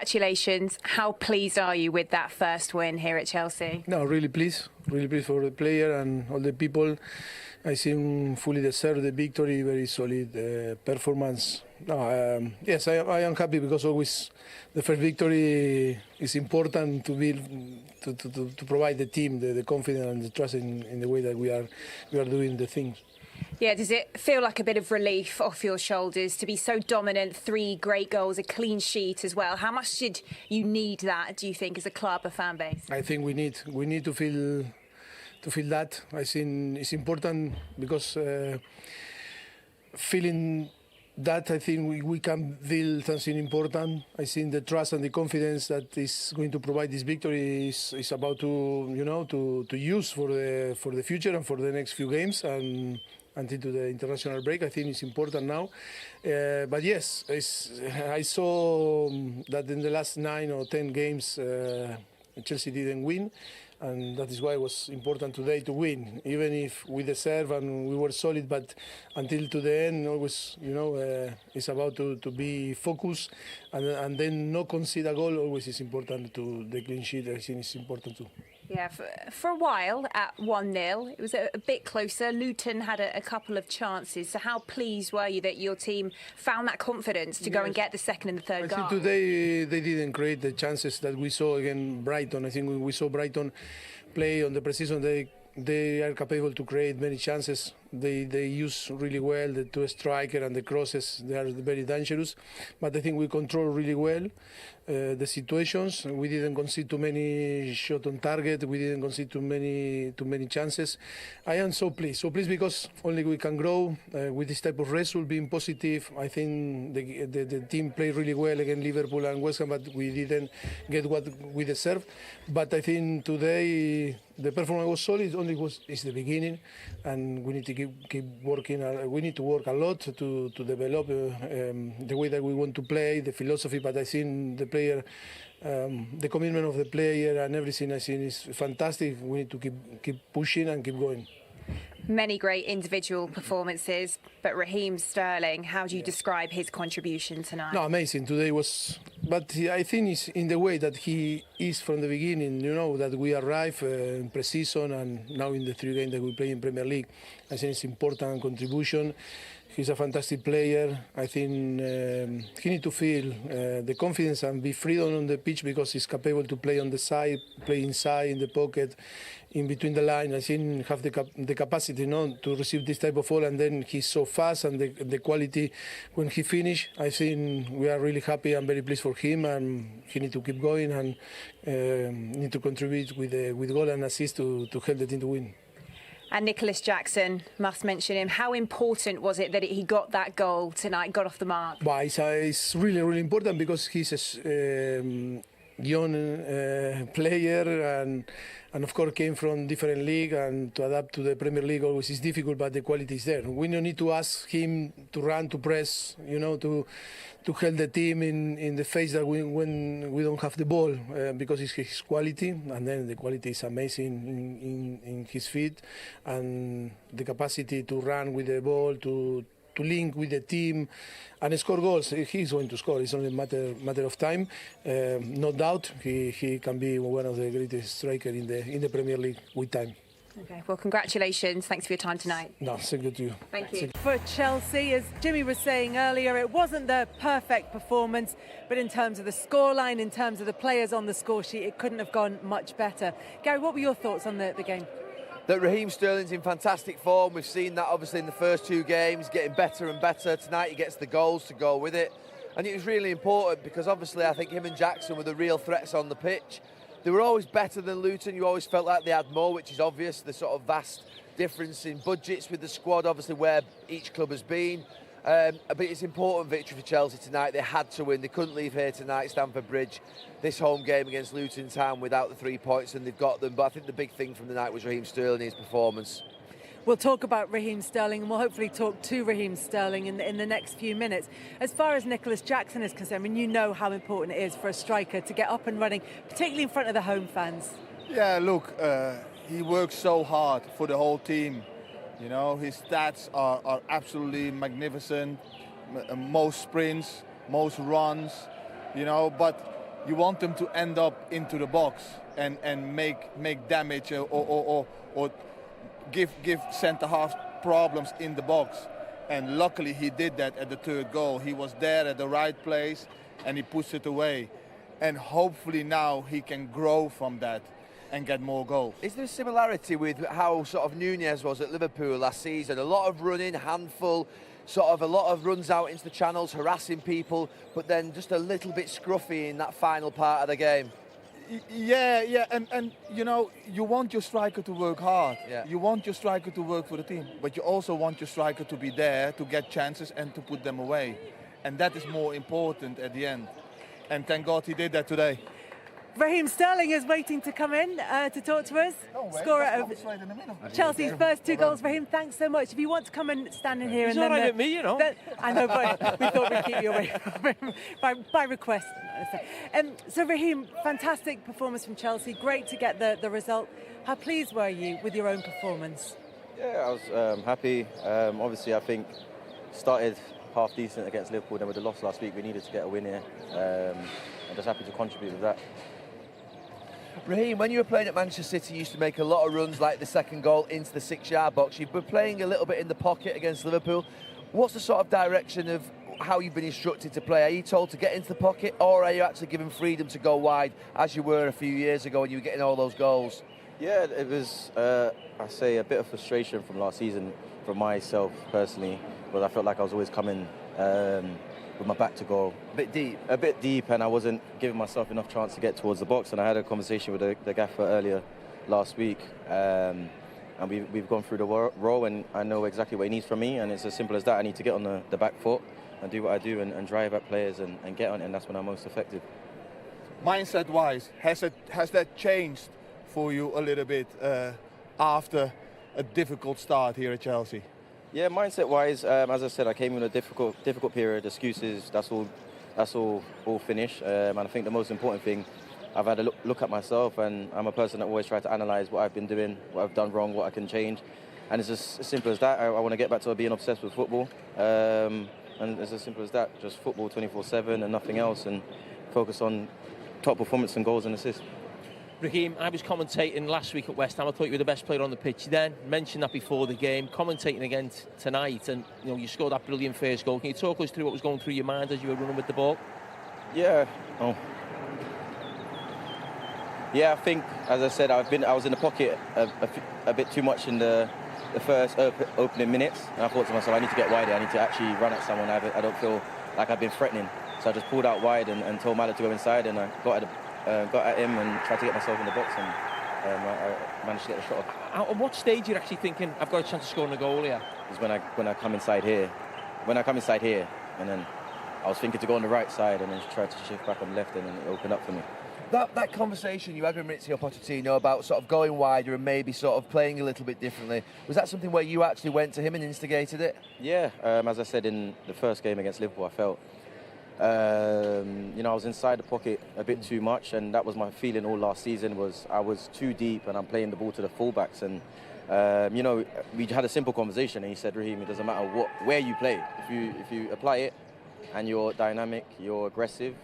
Congratulations. How pleased are you with that first win here at Chelsea? No, really pleased for the player and all the people. I think fully deserved the victory, very solid performance. No, yes, I am happy because always the first victory is important to build, to provide the team the confidence and the trust in the way that we are doing the things. Yeah, does it feel like a bit of relief off your shoulders to be so dominant, 3 great goals, a clean sheet as well? How much did you need that, do you think, as a club, a fan base? I think we need to feel that. I think it's important because feeling that, I think we can build something important. I think the trust and the confidence that is going to provide this victory is about to use for the future and for the next few games and until to the international break. I think it's important now. But yes, I saw that in the last 9 or 10 games Chelsea didn't win. And that is why it was important today to win, even if we deserve and we were solid. But until to the end, always, it's about to be focused and then not concede a goal. Always is important to the clean sheet. I think it's important too. Yeah, for a while at 1-0, it was a bit closer. Luton had a couple of chances. So how pleased were you that your team found that confidence to go and get the second and the third goal? I think today they didn't create the chances that we saw against Brighton. I think when we saw Brighton play on the precision, they are capable to create many chances. They use really well the 2 striker and the crosses. They are very dangerous. But I think we control really well the situations. We didn't concede too many shots on target. We didn't concede too many chances. I am so pleased because only we can grow with this type of result, being positive. I think the team played really well against Liverpool and West Ham, but we didn't get what we deserve. But I think today the performance was solid. It's the beginning, and we need to keep working. We need to work a lot to develop the way that we want to play, the philosophy. But I think the player, the commitment of the player and everything, I think is fantastic. We need to keep pushing and keep going. Many great individual performances, but Raheem Sterling, how do you describe his contribution tonight? No, amazing. Today was, but I think it's in the way that he is from the beginning, that we arrive in pre-season and now in the 3 games that we play in Premier League. I think it's important contribution. He's a fantastic player. I think he needs to feel the confidence and be freedom on the pitch because he's capable to play on the side, play inside, in the pocket, in between the line. I think have the capacity to receive this type of ball, and then he's so fast and the quality when he finish. I think we are really happy and very pleased for him, and he needs to keep going and need to contribute with goal and assist to help the team to win. And Nicholas Jackson, must mention him. How important was it that he got that goal tonight, got off the mark? But it's really, really important because he's a young player and of course came from different league, and to adapt to the Premier League always is difficult, but the quality is there. We don't need to ask him to run, to press, to help the team in the face that when we don't have the ball because it's his quality, and then the quality is amazing in his feet and the capacity to run with the ball, to link with the team and score goals. He's going to score. It's only a matter of time. No doubt he can be one of the greatest strikers in the Premier League with time. Okay, well, congratulations. Thanks for your time tonight. No, thank you to you. Thank you. For Chelsea, as Jimmy was saying earlier, it wasn't the perfect performance, but in terms of the scoreline, in terms of the players on the score sheet, it couldn't have gone much better. Gary, what were your thoughts on the game? That Raheem Sterling's in fantastic form. We've seen that obviously in the first 2 games, getting better and better. Tonight he gets the goals to go with it. And it was really important because obviously I think him and Jackson were the real threats on the pitch. They were always better than Luton. You always felt like they had more, which is obvious. The sort of vast difference in budgets with the squad, obviously where each club has been. But it's an important victory for Chelsea tonight. They had to win. They couldn't leave here tonight, Stamford Bridge, this home game against Luton Town without the 3 points, and they've got them. But I think the big thing from the night was Raheem Sterling, his performance. We'll talk about Raheem Sterling, and we'll hopefully talk to Raheem Sterling in the next few minutes. As far as Nicholas Jackson is concerned, I mean, you know how important it is for a striker to get up and running, particularly in front of the home fans. Yeah, look, he works so hard for the whole team. His stats are absolutely magnificent. Most sprints, most runs, but you want them to end up into the box and make damage or give centre half problems in the box. And luckily he did that at the third goal. He was there at the right place and he pushed it away. And hopefully now he can grow from that and get more goals. Is there a similarity with how sort of Nunez was at Liverpool last season? A lot of running, handful, sort of a lot of runs out into the channels, harassing people, but then just a little bit scruffy in that final part of the game. Yeah, and you know, you want your striker to work hard. Yeah. You want your striker to work for the team, but you also want your striker to be there to get chances and to put them away. And that is more important at the end. And thank God he did that today. Raheem Sterling is waiting to come in to talk to us. Scorer of Chelsea's first 2 goals. Raheem, thanks so much. If you want to come and stand in here, He's and all then right with me, you know. I know, but we thought we'd keep you away from him by request. So Raheem, fantastic performance from Chelsea. Great to get the result. How pleased were you with your own performance? Yeah, I was happy. Obviously, I think started half decent against Liverpool. Then with the loss last week, we needed to get a win here. I'm just happy to contribute with that. Raheem, when you were playing at Manchester City, you used to make a lot of runs like the second goal into the 6-yard box. You've been playing a little bit in the pocket against Liverpool. What's the sort of direction of how you've been instructed to play? Are you told to get into the pocket, or are you actually given freedom to go wide as you were a few years ago when you were getting all those goals? Yeah, it was, I say, a bit of frustration from last season for myself personally, but I felt like I was always coming with my back to goal. A bit deep? A bit deep, and I wasn't giving myself enough chance to get towards the box. And I had a conversation with the gaffer earlier last week, and we've gone through the role, and I know exactly what he needs from me, and it's as simple as that. I need to get on the back foot and do what I do and drive at players and get on it, and that's when I'm most effective. Mindset-wise, has that changed for you a little bit after a difficult start here at Chelsea? Yeah, mindset-wise, as I said, I came in a difficult period. Excuses, that's all finished. And I think the most important thing, I've had a look at myself, and I'm a person that always tries to analyse what I've been doing, what I've done wrong, what I can change. And it's just as simple as that. I want to get back to being obsessed with football. And it's as simple as that. Just football 24/7 and nothing else, and focus on top performance and goals and assists. Raheem, I was commentating last week at West Ham. I thought you were the best player on the pitch then. Mentioned that before the game. Commentating again tonight, and you scored that brilliant first goal. Can you talk us through what was going through your mind as you were running with the ball? Yeah. Yeah, I think, as I said, I was in the pocket a bit too much in the first opening minutes, and I thought to myself, I need to get wider. I need to actually run at someone. I don't feel like I've been threatening, so I just pulled out wide and told Mallet to go inside, and I got at him and tried to get myself in the box, and I managed to get the shot off. At what stage you're actually thinking, I've got a chance of scoring a goal here? Is when I come inside here. When I come inside here, and then I was thinking to go on the right side, and then try to shift back on the left, and then it opened up for me. That conversation you had with Maurizio Pochettino about sort of going wider and maybe sort of playing a little bit differently, was that something where you actually went to him and instigated it? Yeah, as I said in the first game against Liverpool, I felt I was inside the pocket a bit too much, and that was my feeling all last season. Was I was too deep, and I'm playing the ball to the fullbacks. And we had a simple conversation, and he said, Raheem, it doesn't matter where you play. If you apply it, and you're dynamic, you're aggressive,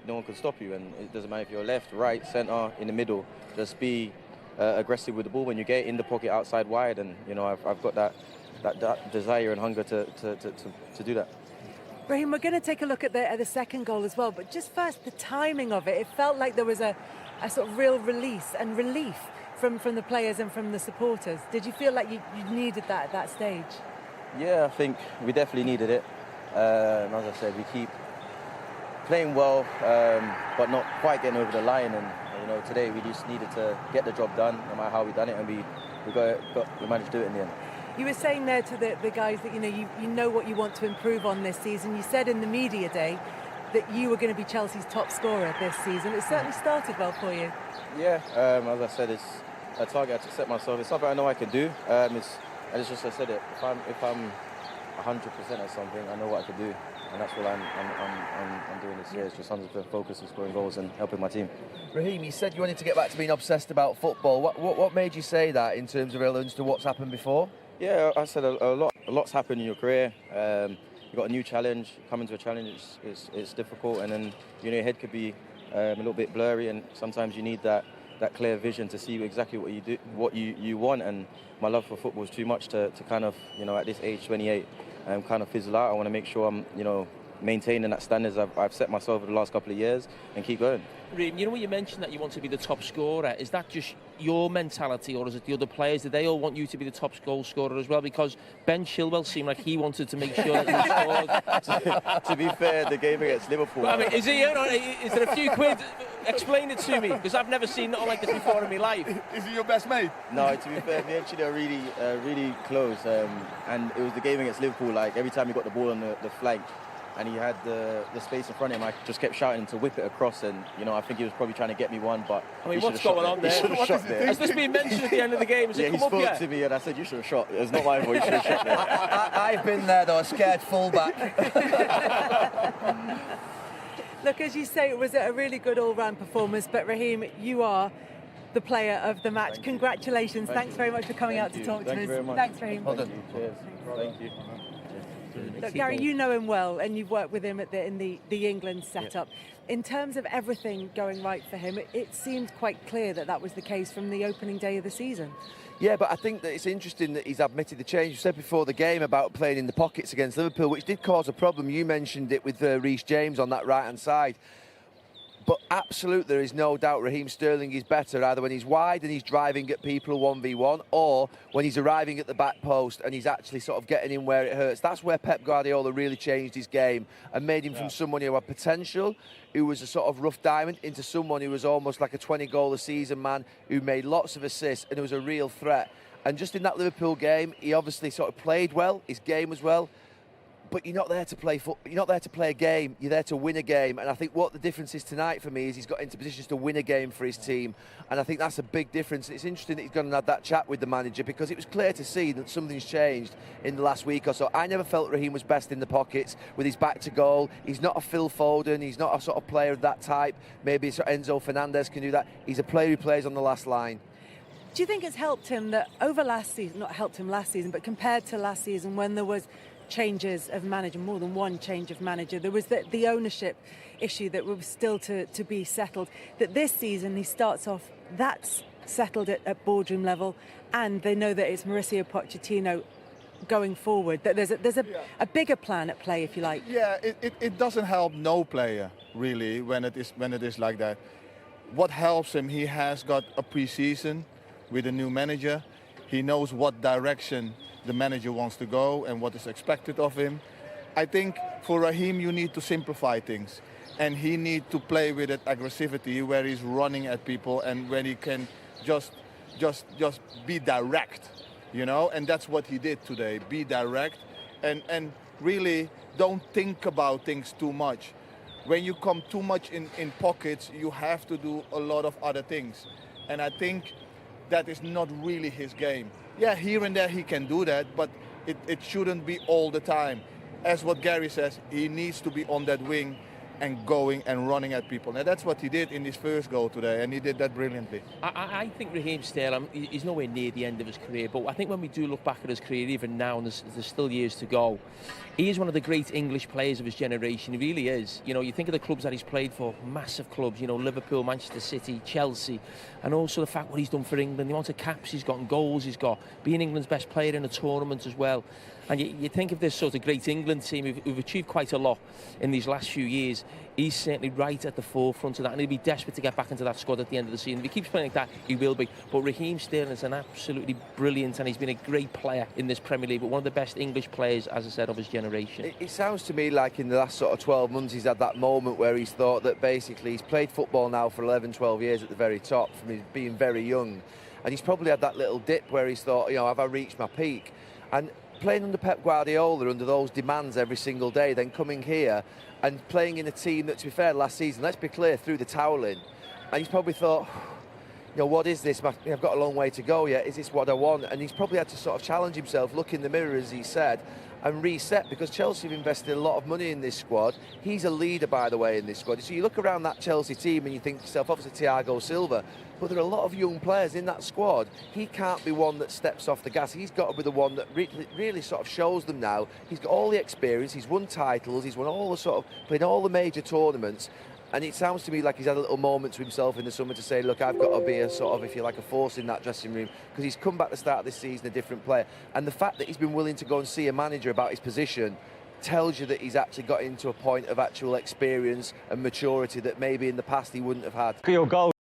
no one can stop you. And it doesn't matter if you're left, right, centre, in the middle. Just be aggressive with the ball when you get in the pocket, outside, wide. And I've got that desire and hunger to do that. Raheem, we're going to take a look at the second goal as well, but just first, the timing of it. It felt like there was a sort of real release and relief from the players and from the supporters. Did you feel like you needed that at that stage? Yeah, I think we definitely needed it. As I said, we keep playing well, but not quite getting over the line. And today we just needed to get the job done, no matter how we done it, and we managed to do it in the end. You were saying there to the guys that you know what you want to improve on this season. You said in the media day that you were going to be Chelsea's top scorer this season. It certainly started well for you. Yeah, as I said, it's a target I set myself. It's something I know I can do. It's just I said it. If I'm 100% at something, I know what I can do, and that's what I'm doing this year. It's just 100% focus on scoring goals and helping my team. Raheem, you said you wanted to get back to being obsessed about football. What made you say that in terms of relevance to what's happened before? Yeah, I said a lot's happened in your career. You got a new challenge. Coming to a challenge is difficult, and then your head could be a little bit blurry, and sometimes you need that clear vision to see exactly what you do, what you want. And my love for football is too much to kind of, at this age, 28, kind of fizzle out. I want to make sure I'm, maintaining that standards I've set myself over the last couple of years and keep going. Raheem, when you mentioned that you want to be the top scorer, is that just your mentality, or is it the other players? Do they all want you to be the top goal scorer as well? Because Ben Chilwell seemed like he wanted to make sure that you scored. To be fair, the game against Liverpool... Well, I mean, is there a few quid? Explain it to me, because I've never seen nothing like this before in my life. Is he your best mate? No, to be fair, me and Chile are really close. And it was the game against Liverpool, like every time he got the ball on the flank, and he had the space in front of him, I just kept shouting to whip it across, and I think he was probably trying to get me one, but I mean, what's going on there? He should have shot there. Has this been mentioned at the end of the game? Yeah, he spoke to me and I said, you should have shot. It's not my fault, you should have shot there. I've been there though, a scared fullback. Look, as you say, it was a really good all-round performance, but Raheem, you are the player of the match. Congratulations. Thanks very much for coming out to talk to us. Very much. Thanks, Raheem. Well done. Cheers. Thank you. Look, Gary, you know him well, and you've worked with him in the England setup. Yeah. In terms of everything going right for him, it seemed quite clear that was the case from the opening day of the season. Yeah, but I think that it's interesting that he's admitted the change. You said before the game about playing in the pockets against Liverpool, which did cause a problem. You mentioned it with Reece James on that right-hand side. But absolutely, there is no doubt Raheem Sterling is better either when he's wide and he's driving at people 1v1, or when he's arriving at the back post and he's actually sort of getting in where it hurts. That's where Pep Guardiola really changed his game and made him from someone who had potential, who was a sort of rough diamond, into someone who was almost like a 20-goal-a-season man who made lots of assists and who was a real threat. And just in that Liverpool game, he obviously sort of played well, his game was well. But you're not there to play you're not there to play a game. You're there to win a game. And I think what the difference is tonight for me is he's got into positions to win a game for his team. And I think that's a big difference. It's interesting that he's gone and had that chat with the manager, because it was clear to see that something's changed in the last week or so. I never felt Raheem was best in the pockets with his back to goal. He's not a Phil Foden. He's not a sort of player of that type. Maybe Enzo Fernandez can do that. He's a player who plays on the last line. Do you think it's helped him that over last season, not helped him last season, but compared to last season when there was changes of manager, more than one change of manager, there was the ownership issue that was still to be settled, that this season he starts off, that's settled at boardroom level, and they know that it's Mauricio Pochettino going forward, that there's a bigger plan at play, if you like? Yeah, it doesn't help no player really when it is like that. What helps him, he has got a pre-season with a new manager. He knows what direction the manager wants to go and what is expected of him. I think for Raheem you need to simplify things, and he needs to play with that aggressivity where he's running at people and when he can just be direct, and that's what he did today. Be direct and really don't think about things too much. When you come too much in pockets, you have to do a lot of other things, and I think that is not really his game. Yeah, here and there he can do that, but it shouldn't be all the time. As what Gary says, he needs to be on that wing and going and running at people. Now that's what he did in his first goal today, and he did that brilliantly. I think Raheem Sterling, he's nowhere near the end of his career, but I think when we do look back at his career, even now, and there's still years to go, he is one of the great English players of his generation. He really is. You think of the clubs that he's played for, massive clubs, Liverpool, Manchester City, Chelsea, and also the fact what he's done for England, the amount of caps he's got and goals he's got, being England's best player in a tournament as well. And you think of this sort of great England team who've achieved quite a lot in these last few years. He's certainly right at the forefront of that, and he'll be desperate to get back into that squad at the end of the season. If he keeps playing like that, he will be. But Raheem Sterling is an absolutely brilliant, and he's been a great player in this Premier League, but one of the best English players, as I said, of his generation. It sounds to me like in the last sort of 12 months he's had that moment where he's thought that basically he's played football now for 11, 12 years at the very top, from his being very young. And he's probably had that little dip where he's thought, have I reached my peak? And playing under Pep Guardiola, under those demands every single day, then coming here and playing in a team that, to be fair, last season, let's be clear, threw the towel in. And he's probably thought, what is this? I've got a long way to go yet. Is this what I want? And he's probably had to sort of challenge himself, look in the mirror, as he said, and reset, because Chelsea have invested a lot of money in this squad. He's a leader, by the way, in this squad. So you look around that Chelsea team and you think to yourself, obviously Thiago Silva, but there are a lot of young players in that squad. He can't be one that steps off the gas. He's got to be the one that really sort of shows them now. He's got all the experience. He's won titles. He's won all the played all the major tournaments. And it sounds to me like he's had a little moment to himself in the summer to say, look, I've got to be a sort of, if you like, a force in that dressing room, because he's come back at the start of this season a different player. And the fact that he's been willing to go and see a manager about his position tells you that he's actually got into a point of actual experience and maturity that maybe in the past he wouldn't have had. Your goal.